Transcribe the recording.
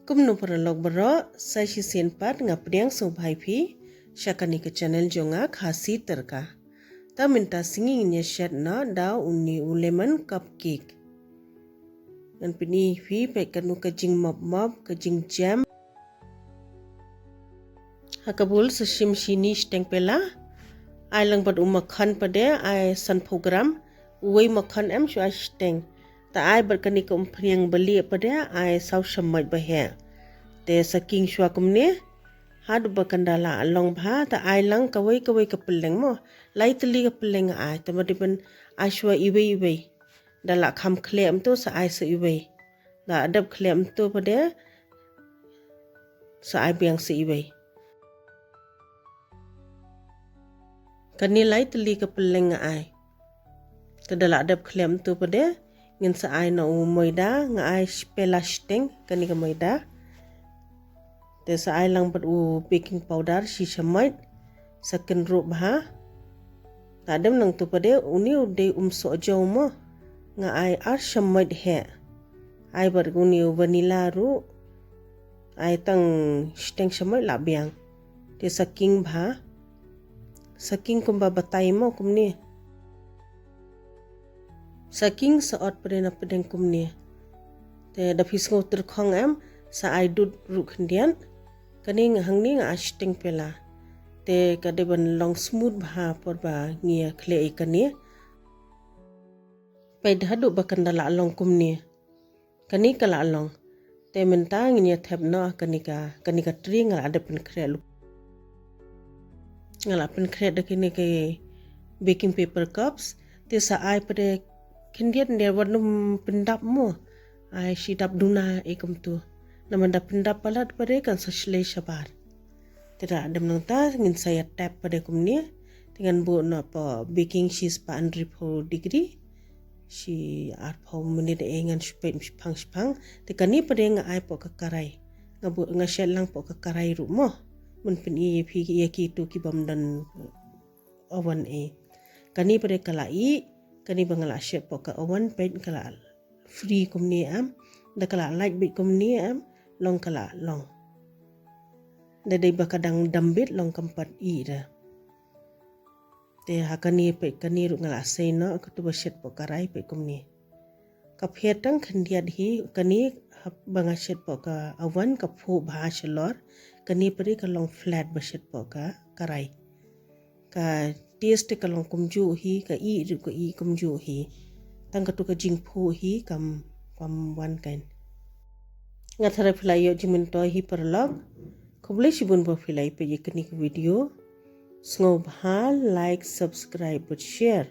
Kumno paralog baro sai si senpat ngapriang sobhai phi shakani ke channel jonga khasi terka. Ta minta singing nya shed na da unni lemon cupcake. Ngan pini phi pe kanu ka jing mop ka jing jam. Hakabul sa shim shini steng pela. Ai lang bad umakhan pade ai san program uwei makhan em shu ai steng. Ta ai berkani ka umpriang beli pada ai sau shamai bahe. Te saking shwa kumne hadu bakandala along bha ta ai lang kawai ka peleng mo lai teli ka peleng ai ta madiban ai shwa iwei dala kham klem to sa ai sa iwei da adab klem to pada sa ai biang sa iwei kani lai teli ka peleng ai ta dala adab klem to pada ngin sa ai na moida nga ai spela steng kani ka moida te sa ai lang pat u baking powder si shamait sakin ro bha ta dem nang tu pade uni ude so jo mo nga ai ar shamait he ai bar uni vanilla ru ai tang steng shamait la biang te saking bha saking kumba batai mo kumni saking sa ot pade na pedeng kumni te da fisngo ter khong em sa ai dut ru khndian kani hangni nga steng pela te kadeban long smooth bha porba ngia khle ikani pai dhadu bakandala long kumni kani kala long te menta ngia thapna kani ka tri ngala adepen khre lu ngala pen khre da kini ke baking paper cups te sa ai pade khindian der wanum pendap mo ai shidap duna ekam tu namanda pendap palat pade kan sa shlei shabar tidak ada menangta ngin saya tap pada kumni dengan bu na pa baking she's pa 100 degree si arpau menit engan spang te kani pada nga ai po kakarai nga bu nga shell lang po kakarai ru mo mun pin i phi ki tu ki bam dan oven e kani pada kala i kani bangala shell po ka oven pen kala free kumni am da kala light bit kumni am long kala long dadai bakadang dambit long kampat i da te hakani pe kani ru ngala seina aku tu baset po karai pe kumni ka phetang khandiat hi kani banga set po ka awan ka phu bha chalor kani pari ka long flat baset po ka karai ka taste ka long kumju hi ka i ru ka i kumju hi tang ka tu ka jing phu hi kam wan kain ngathara philayo jimin to hi parlog Kublai shibun bo filai pe ye kani video. Sngo bha like subscribe but share.